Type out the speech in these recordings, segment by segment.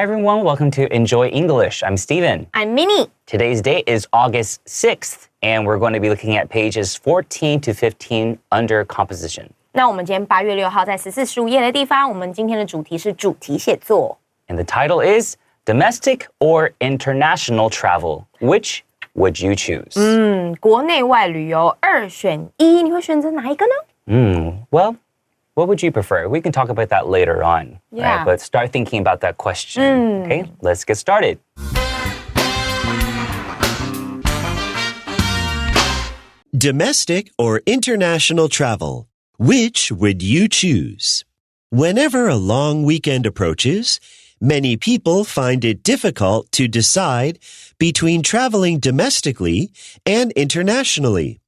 everyone, welcome to Enjoy English. I'm Steven. I'm Minnie. Today's date is August 6th, and we're going to be looking at pages 14 to 15 under composition. 那我们今天8月6号在14、15页的地方，我们今天的主题是主题写作。And the title is Domestic or International Travel. Which would you choose? 国内外旅游2选1，你会选择哪一个呢Well, what would you prefer? We can talk about that later on. Yeah. Right? But start thinking about that question. Okay, let's get started. Domestic or international travel? Which would you choose? Whenever a long weekend approaches, many people find it difficult to decide between traveling domestically and internationally.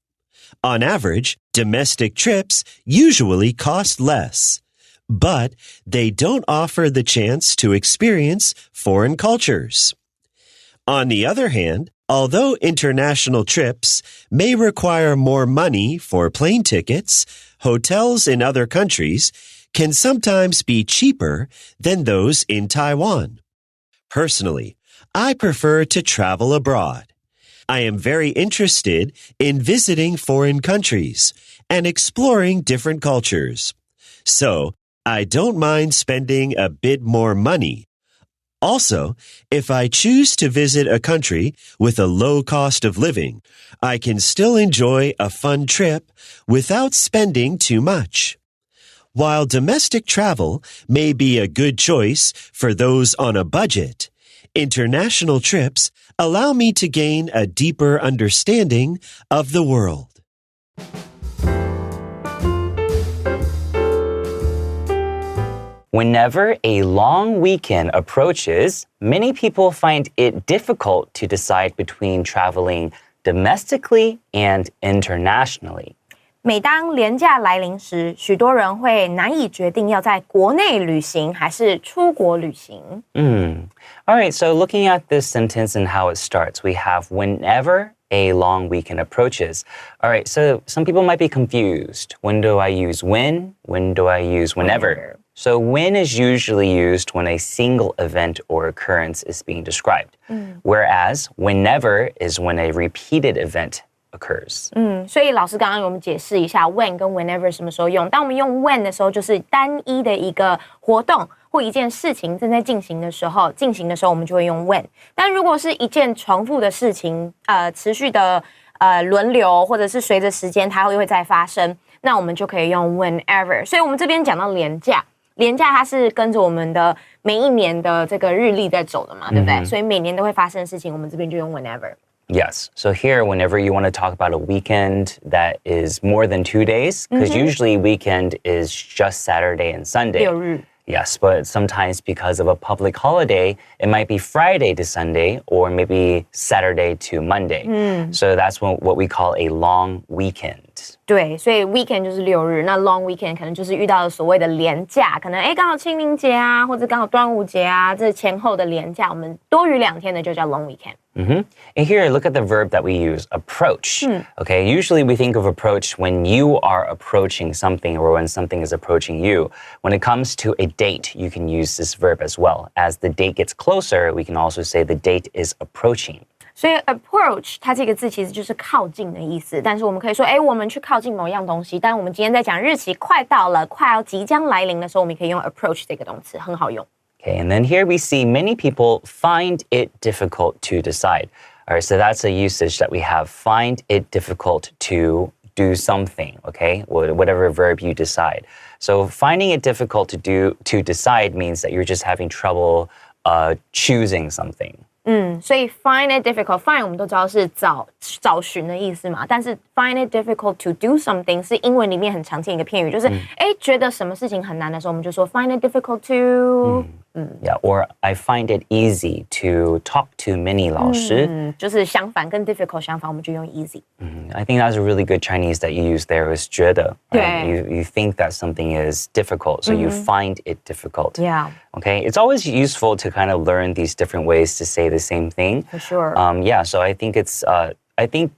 On average, domestic trips usually cost less, but they don't offer the chance to experience foreign cultures. On the other hand, although international trips may require more money for plane tickets, hotels in other countries can sometimes be cheaper than those in Taiwan. Personally, I prefer to travel abroad. I am very interested in visiting foreign countries and exploring different cultures. So, I don't mind spending a bit more money. Also, if I choose to visit a country with a low cost of living, I can still enjoy a fun trip without spending too much. While domestic travel may be a good choice for those on a budget, international trips allow me to gain a deeper understanding of the world. Whenever a long weekend approaches, many people find it difficult to decide between traveling domestically and internationally. 每当连假来临时，许多人会难以决定要在国内旅行还是出国旅行。All right, so looking at this sentence and how it starts, we have whenever a long weekend approaches. All right, so some people might be confused. When do I use when? When do I use whenever? So when is usually used when a single event or occurrence is being described, whereas whenever is when a repeated event occurs. 所以老师刚刚有我们解释一下 when 跟 whenever 什么时候用。当我们用 when 的时候，就是单一的一个活动或一件事情正在进行的时候，我们就会用 when。但如果是一件重复的事情，持续的轮流，或者是随着时间它会再发生，那我们就可以用 whenever。所以我们这边讲到连假它是跟着我们的每一年的这个日历在走的嘛，对不对？所以每年都会发生的事情，我们这边就用 whenever。Yes. So here, whenever you want to talk about a weekend that is more than 2 days, because usually weekend is just Saturday and Sunday. 六日。Yes, but sometimes because of a public holiday, it might be Friday to Sunday or maybe Saturday to Monday. So that's what we call a long weekend. 对，所以 weekend 就是6日，那 long weekend 可能就是遇到了所谓的连假，可能刚好清明节啊，或者刚好端午节啊，这前后的连假，我们多余2天的就叫 long weekend。And here, look at the verb that we use, approach. Okay, usually we think of approach when you are approaching something or when something is approaching you. When it comes to a date, you can use this verb as well. As the date gets closer, we can also say the date is approaching. 所以 approach 它这个字其实就是靠近的意思，但是我们可以说，我们去靠近某样东西。但我们今天在讲日期快到了，快要即将来临的时候，我们可以用 approach 这个动词，很好用。Okay, and then here we see many people find it difficult to decide. All right, so that's a usage that we have. Find it difficult to do something, okay? Whatever verb you decide. So finding it difficult to decide means that you're just having trouble choosing something. 所以 find it difficult find 我们都知道是找寻的意思嘛，但是 find it difficult to do something 是英文里面很常见一个片语，就是觉得什么事情很难的时候，我们就说 find it difficult to Yeah, or I find it easy to talk to Minnie 老师。就是相反，跟 difficult 相反，我们就用 easy。I think that's a really good Chinese that you use there is 觉得。Right? 对。You think that something is difficult, so you find it difficult. Yeah. Okay, it's always useful to kind of learn these different ways to say the same thing. For sure. Yeah, so I think it's I think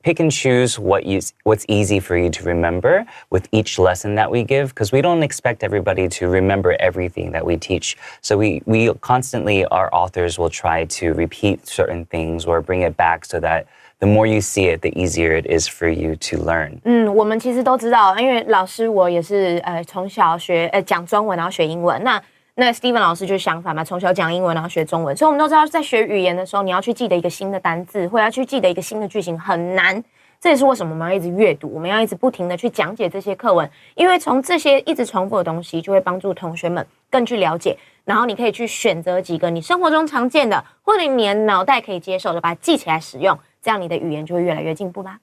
pick and choose what's easy for you to remember with each lesson that we give, because we don't expect everybody to remember everything that we teach. So we constantly, our authors will try to repeat certain things or bring it back so that the more you see it, the easier it is for you to learn. 我们其实都知道，因为老师我也是从小学讲中文，然后学英文。那 Steven 老师就相反嘛，从小讲英文，然后学中文。所以我们都知道，在学语言的时候，你要去记得一个新的单字，或要去记得一个新的句型，很难。这也是为什么我们要一直阅读，我们要一直不停的去讲解这些课文，因为从这些一直重复的东西，就会帮助同学们更去了解。然后你可以去选择几个你生活中常见的，或者你的脑袋可以接受的，把它记起来使用。这样你的语言就会越来越进步啦。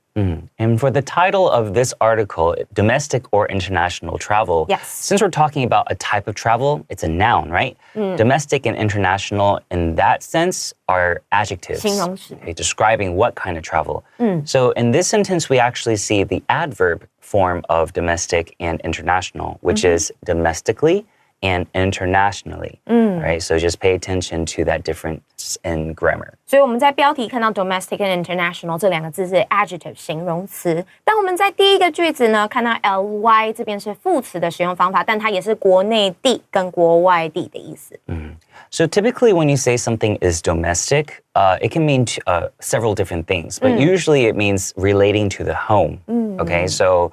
And for the title of this article, domestic or international travel, yes. Since we're talking about a type of travel, it's a noun, right? Domestic and international, in that sense, are adjectives. 形容词 describing what kind of travel. So in this sentence, we actually see the adverb form of domestic and international, which is domestically and internationally, right? So just pay attention to that difference in grammar. 所以我们在标题看到 domestic and international 这两个字是 adjective 形容词，但我们在第一个句子呢看到 ly 这边是副词的使用方法，但它也是国内地跟国外地的意思。So typically when you say something is domestic, it can mean several different things, but usually it means relating to the home, okay? So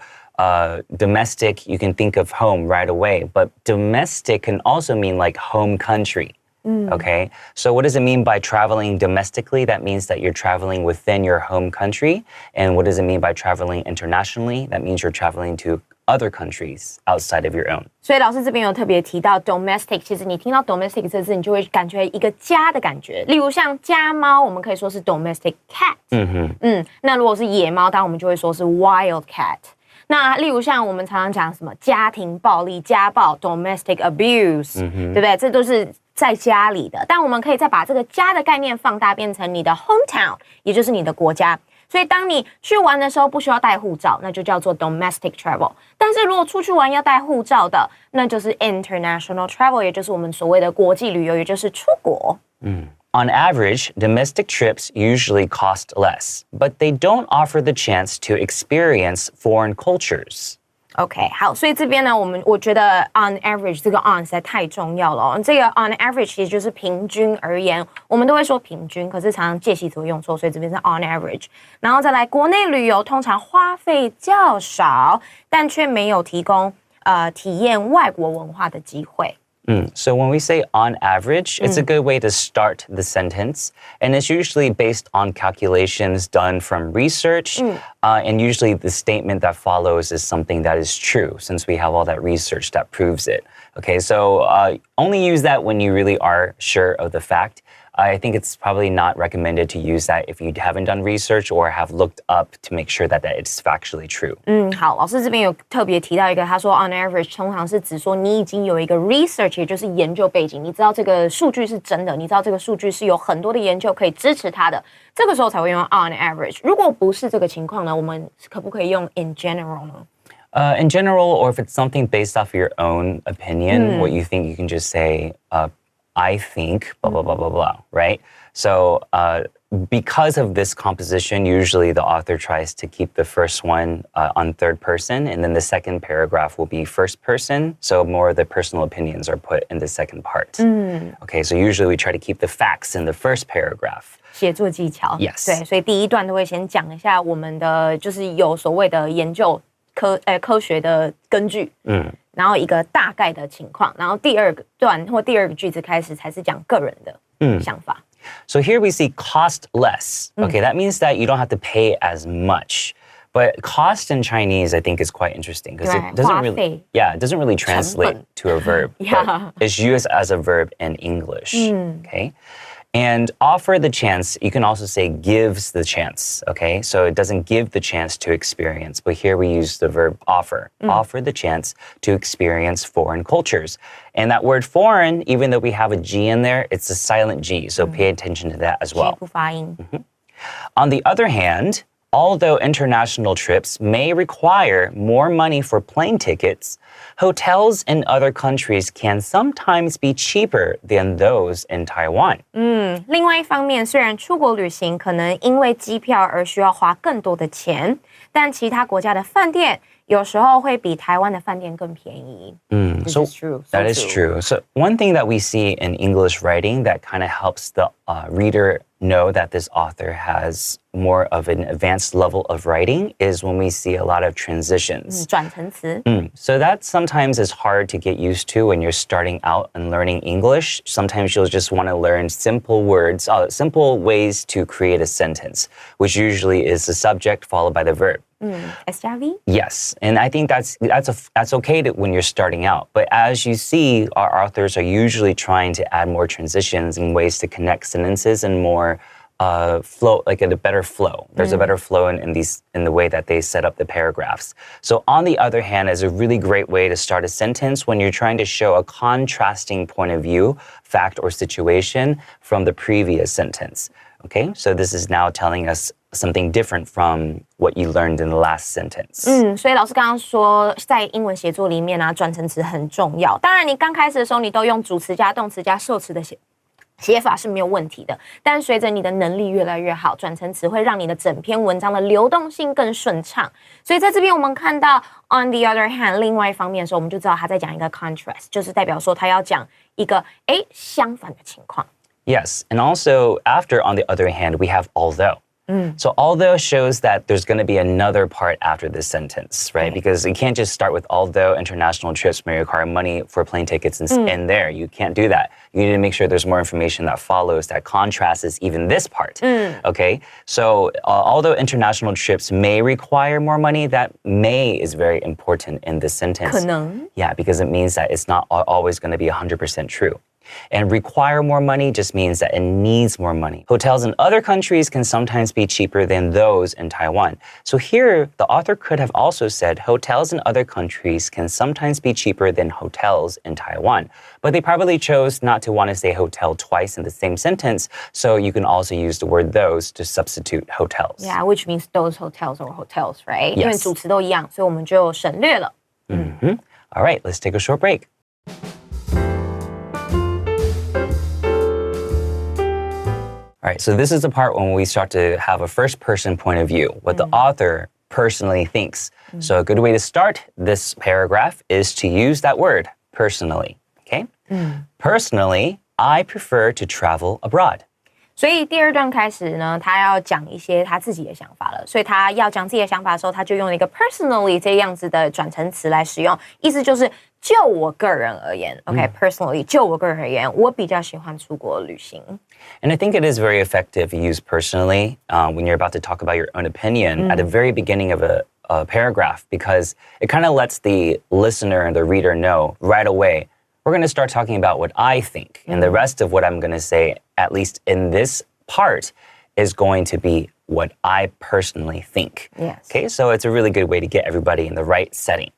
domestic, you can think of home right away, but domestic can also mean like home country. Okay, so what does it mean by traveling domestically? That means that you're traveling within your home country. And what does it mean by traveling internationally? That means you're traveling to other countries outside of your own. 所以老师这边有特别提到 domestic， 其实你听到 domestic 这字，你就会感觉一个家的感觉。例如像家猫，我们可以说是 domestic cat。那如果是野猫，当然我们就会说是 wild cat。那例如像我们常常讲什么家庭暴力、家暴 domestic abuse，对不对？这都是在家里的。但我们可以再把这个家的概念放大，变成你的 hometown， 也就是你的国家。所以当你去玩的时候不需要带护照，那就叫做 domestic travel。但是如果出去玩要带护照的，那就是 international travel， 也就是我们所谓的国际旅游，也就是出国。On average, domestic trips usually cost less, but they don't offer the chance to experience foreign cultures. OK， 好，所以这边呢，我觉得 on average 这个 on 实在太重要了这个 on average 其实就是平均而言，我们都会说平均，可是常常介系词用错，所以这边是 on average。然后再来，国内旅游通常花费较少，但却没有提供体验外国文化的机会。So when we say on average, it's a good way to start the sentence. And it's usually based on calculations done from research. And usually the statement that follows is something that is true, since we have all that research that proves it. Okay, so only use that when you really are sure of the fact. I think it's probably not recommended to use that if you haven't done research or have looked up to make sure that it's factually true. 好，老师这边有特别提到一个，他说 on average 通常是指说你已经有一个 research， 也就是研究背景，你知道这个数据是真的，你知道这个数据是有很多的研究可以支持它的，这个时候才会用 on average。如果不是这个情况呢，我们可不可以用 in general 呢？In general, or if it's something based off your own opinion, what you think, you can just say, I think, blah, blah, blah, blah, blah, right? So because of this composition, usually the author tries to keep the first one on third person, and then the second paragraph will be first person. So more of the personal opinions are put in the second part. Okay, so usually we try to keep the facts in the first paragraph. 写作技巧 Yes. 对，所以第一段都会先讲一下我们的就是有所谓的研究科学的根据，然后一个大概的情况，然后第二个段或第二个句子开始才是讲个人的想法。So here we see cost less. Okay, that means that you don't have to pay as much. But cost in Chinese, I think, is quite interesting because it doesn't really translate to a verb. But it's used as a verb in English. Okay. And offer the chance, you can also say gives the chance, okay? So it doesn't give the chance to experience, but here we use the verb offer. Offer the chance to experience foreign cultures. And that word foreign, even though we have a G in there, it's a silent G, so pay attention to that as well. 不发音。On the other hand, although international trips may require more money for plane tickets, hotels in other countries can sometimes be cheaper than those in Taiwan. 另外一方面，虽然出国旅行可能因为机票而需要花更多的钱，但其他国家的饭店有时候会比台湾的饭店更便宜。This So is true. that is true. So one thing that we see in English writing that kind of helps the reader know that this author has more of an advanced level of writing is when we see a lot of transitions. 转成词。 So that sometimes is hard to get used to when you're starting out and learning English. Sometimes you'll just want to learn simple words, simple ways to create a sentence, which usually is the subject followed by the verb. SJV? Yes, and I think that's okay when you're starting out. But as you see, our authors are usually trying to add more transitions and ways to connect sentences and more flow, like a better flow. There's a better flow in the way that they set up the paragraphs. So on the other hand, is a really great way to start a sentence when you're trying to show a contrasting point of view, fact or situation from the previous sentence. Okay, so this is now telling us something different from what you learned in the last sentence. 所以老师刚刚说，在英文写作里面啊，转成词很重要。当然，你刚开始的时候，你都用主词加动词加受词的写法是没有问题的。但随着你的能力越来越好，转成词会让你的整篇文章的流动性更顺畅。所以在这边我们看到 on the other hand， 另外一方面的时候，我们就知道他在讲一个 contrast， 就是代表说他要讲一个相反的情况。Yes, and also after on the other hand, we have although. So although shows that there's going to be another part after this sentence, right? Because you can't just start with although international trips may require money for plane tickets and end there. You can't do that. You need to make sure there's more information that follows that contrasts even this part. Okay? So although international trips may require more money, that may is very important in this sentence. 可能 Yeah, because it means that it's not always going to be 100% true. And require more money just means that it needs more money. Hotels in other countries can sometimes be cheaper than those in Taiwan. So here, the author could have also said hotels in other countries can sometimes be cheaper than hotels in Taiwan. But they probably chose not to want to say hotel twice in the same sentence, so you can also use the word those to substitute hotels. Yeah, which means those hotels or hotels, right? Yes. 因为主词都一样，所以我们就省略了。All right, let's take a short break. All right, so this is the part when we start to have a first-person point of view, what the author personally thinks. So a good way to start this paragraph is to use that word, personally, okay? Personally, I prefer to travel abroad. 所以第二段开始呢，他要讲一些他自己的想法了。所以他要讲自己的想法的时候，他就用了一个 personally 这样子的转成词来使用，意思就是就我个人而言 ，OK，personally，就我个人而言，我比较喜欢出国旅行。And I think it is very effective to use personally when you're about to talk about your own opinion at the very beginning of a paragraph, because it kind of lets the listener and the reader know right away, we're going to start talking about what I think. And the rest of what I'm going to say, at least in this part, is going to be what I personally think. Yes. Okay, so it's a really good way to get everybody in the right setting.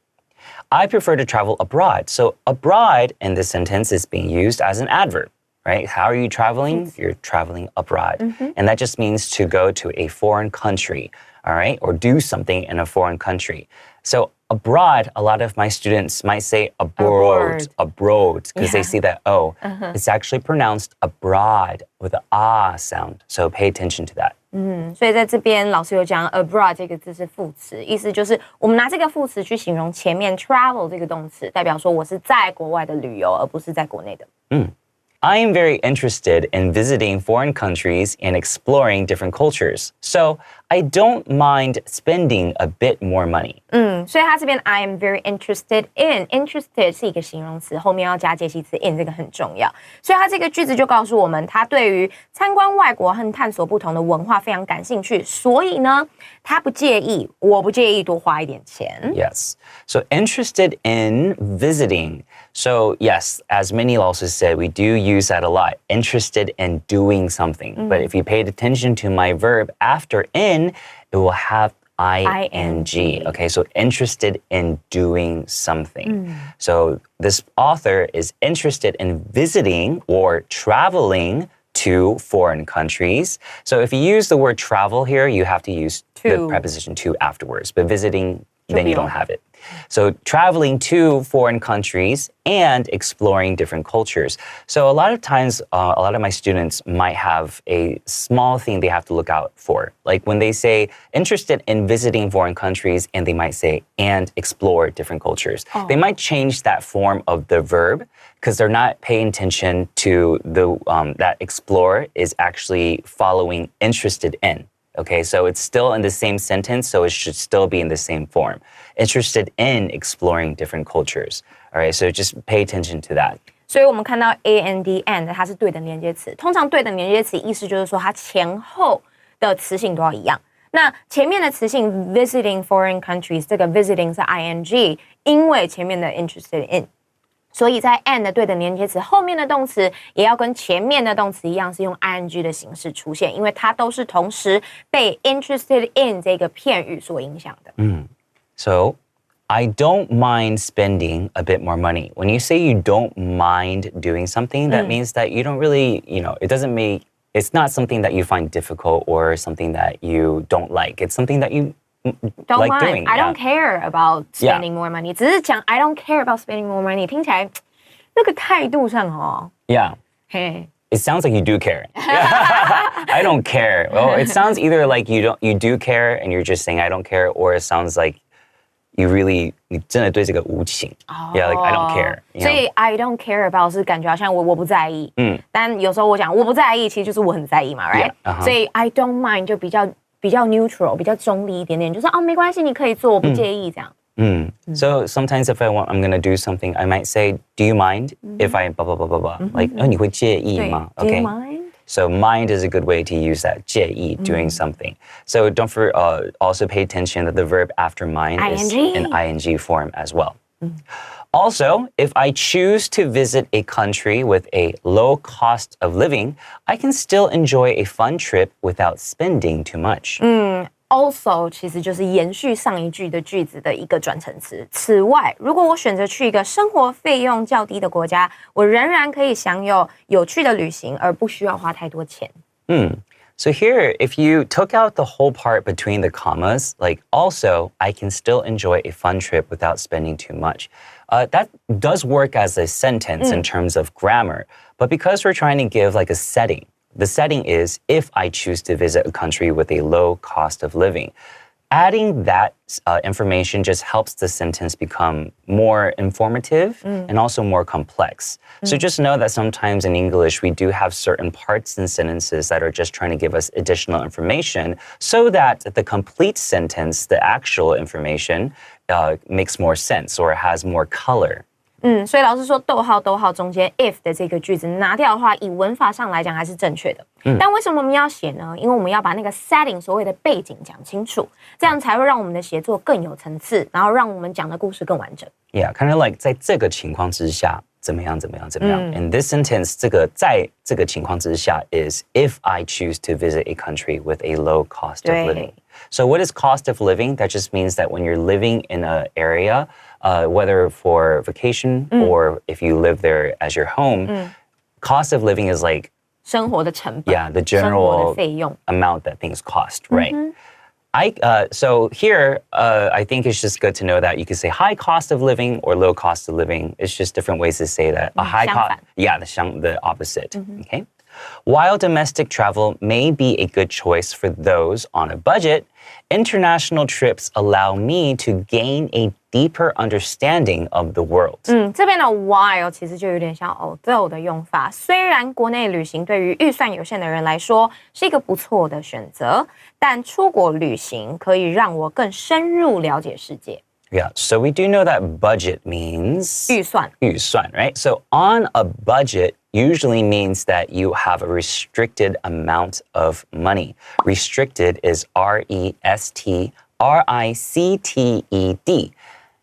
I prefer to travel abroad. So abroad in this sentence is being used as an adverb, right? How are you traveling? You're traveling abroad. And that just means to go to a foreign country, all right? Or do something in a foreign country. So abroad, a lot of my students might say abroad, because they see that O. It's actually pronounced abroad with an sound. So pay attention to that. 所以在这边老师有讲 abroad 这个字是副词，意思就是我们拿这个副词去形容前面 travel 这个动词，代表说我是在国外的旅游，而不是在国内的。I am very interested in visiting foreign countries and exploring different cultures. So I don't mind spending a bit more money. 所以他这边 I am very interested in interested 是一个形容词，后面要加介系词 in， 这个很重要。所以他这个句子就告诉我们，他对于参观外国和探索不同的文化非常感兴趣，所以呢，他不介意，我不介意多花一点钱。Yes. So interested in visiting. So yes, as Minnie also said, we do use that a lot. Interested in doing something. But if you paid attention to my verb after in, it will have ing. Okay, so interested in doing something. So this author is interested in visiting or traveling to foreign countries. So if you use the word travel here, you have to use the To. preposition to afterwards. But visiting, then you don't 不用。 have it. So traveling to foreign countries and exploring different cultures. So a lot of times, a lot of my students might have a small thing they have to look out for. Like when they say interested in visiting foreign countries, and they might say and explore different cultures. They might change that form of the verb because they're not paying attention to the that explore is actually following interested in. Okay, so it's still in the same sentence, so it should still be in the same form. Interested in exploring different cultures. All right, so just pay attention to that. 所以我们看到 and 它是对等连接词，通常对等连接词意思就是说它前后的词性都要一样。那前面的词性 visiting foreign countries， 这个 visiting 是 ing， 因为前面的 interested in。所以在 and 的对等连接词后面的动词也要跟前面的动词一样，是用 ing 的形式出现，因为它都是同时被 interested in 这个片语所影响的。So, I don't mind spending a bit more money. When you say you don't mind doing something, that means that you don't really, it doesn't make, it's not something that you find difficult or something that you don't like. It's something that you Don't like mind. doing. I don't care about spending more money. 只是讲 I don't care about spending more money， 听起来那个态度上哦， Yeah. 嘿， It sounds like you do care. I don't care. Well, it sounds either like you do care and you're just saying I don't care, or it sounds like you really 你真的对这个无情. Yeah, like I don't care. 所以 I don't care about 是感觉好像我不在意，但有时候我讲我不在意，其实就是我很在意嘛 ，right？、所以 I don't mind 就比较 neutral， 比较中立一点点，就是没关系，你可以做，我不介意这样。So sometimes if I'm going to do something, I might say, do you mind if I blah, blah, blah, blah, blah? Like, 你会介意吗? 对 Okay. Do you mind? So mind is a good way to use that, 介意, doing something. So don't also pay attention that the verb after mind is in ing form as well. Also, if I choose to visit a country with a low cost of living, I can still enjoy a fun trip without spending too much. Also 其实就是延续上一句的句子的一个转成词。此外，如果我选择去一个生活费用较低的国家，我仍然可以享有有趣的旅行，而不需要花太多钱。So here, if you took out the whole part between the commas, like also, I can still enjoy a fun trip without spending too much. That does work as a sentence in terms of grammar, but because we're trying to give like a setting, the setting is if I choose to visit a country with a low cost of living. Adding that information just helps the sentence become more informative and also more complex. So just know that sometimes in English, we do have certain parts and sentences that are just trying to give us additional information so that the complete sentence, the actual information, makes more sense or has more color. 所以老师说逗号逗号中间 if 的这个句子拿掉的话，以文法上来讲还是正确的。但为什么我们要写呢？因为我们要把那个 setting 所谓的背景讲清楚，这样才会让我们的写作更有层次，然后让我们讲的故事更完整。Yeah, kind of like 在这个情况之下怎么样怎么样怎么样。In this sentence, 在这个情况之下 is if I choose to visit a country with a low cost of living. So what is cost of living? That just means that when you're living in an area, whether for vacation or if you live there as your home, cost of living is like 生活的成本 the 生活 general 的费用 amount that things cost, right? So here, I think it's just good to know that you can say high cost of living or low cost of living. It's just different ways to say that. A high cost, 相反 the opposite. Okay. While domestic travel may be a good choice for those on a budget, international trips allow me to gain a deeper understanding of the world. 这边的 while 其实就有点像 although 的用法。虽然国内旅行对于预算有限的人来说是一个不错的选择，但出国旅行可以让我更深入了解世界。Yeah, so we do know that budget means 预算 right? So on a budget usually means that you have a restricted amount of money. Restricted is RESTRICTED.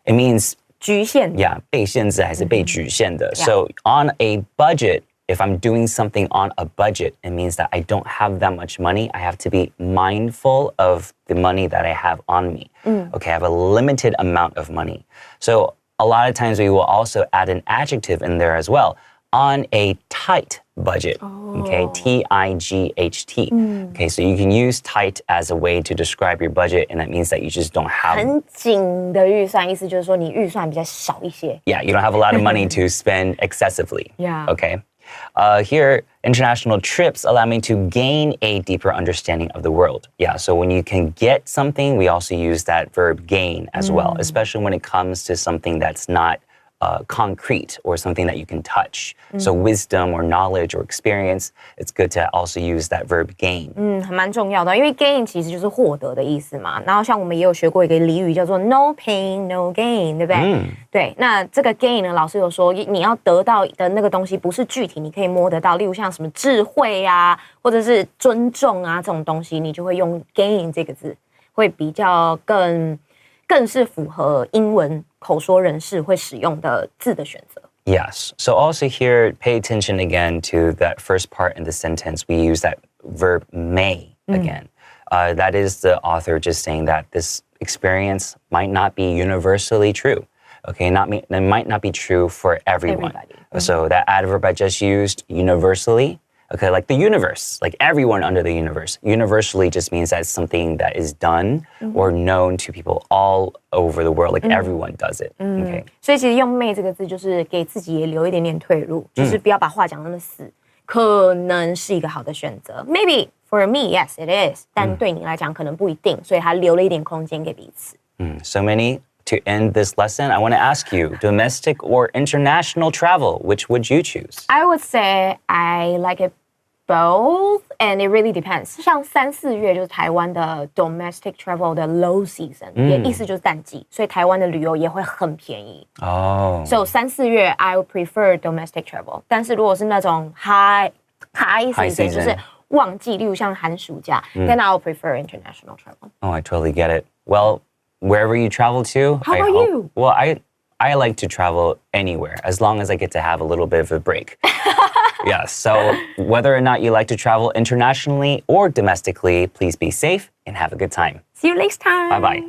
It means 局限 被限制还是被局限的. So on a budget, if I'm doing something on a budget, it means that I don't have that much money. I have to be mindful of the money that I have on me. Okay, I have a limited amount of money. So a lot of times we will also add an adjective in there as well. on a tight budget. Okay, T-I-G-H-T. Okay, so you can use tight as a way to describe your budget, and that means that you just don't have. 很紧的预算，意思就是说你预算比较少一些。 Yeah, you don't have a lot of money to spend excessively. Yeah. Okay. Here, international trips allow me to gain a deeper understanding of the world. Yeah, so when you can get something, we also use that verb gain as well, especially when it comes to something that's not concrete or something that you can touch. So wisdom or knowledge or experience, it's good to also use that verb gain. 还蛮重要的，因为 gain 其实就是获得的意思嘛。然后像我们也有学过一个俚语叫做 no pain no gain， 对不对？对，那这个 gain 呢，老师有说你要得到的那个东西不是具体你可以摸得到，例如像什么智慧啊，或者是尊重啊这种东西，你就会用 gain 这个字，会比较更是符合英文口说人士会使用的字的选择。 Yes. So also here, pay attention again to that first part in the sentence. We use that verb may again. That is the author just saying that this experience might not be universally true. Okay, it might not be true for everyone. Everybody. So that adverb I just used, universally. Okay, like the universe, like everyone under the universe. Universally just means that it's something that is done or known to people all over the world. Like everyone does it. Okay. 所以其实用 may 这个字就是给自己也留一点点退路，就是不要把话讲那么死，可能是一个好的选择。Maybe for me, yes, it is. 但对你来讲可能不一定，所以他留了一点空间给彼此。So many. To end this lesson, I want to ask you, domestic or international travel, which would you choose? I would say I like it both, and it really depends. 像3、4月就是台湾的 domestic travel 的 low season，也意思就是淡季，所以台湾的旅游也会很便宜。Oh. So 3、4月 I would prefer domestic travel， 但是如果是那种 high season， 就是旺季，例如像寒暑假，then I would prefer international travel. Oh, I totally get it. Well, wherever you travel to, How about you? Well, I like to travel anywhere as long as I get to have a little bit of a break. Yes, so whether or not you like to travel internationally or domestically, please be safe and have a good time. See you next time. Bye-bye.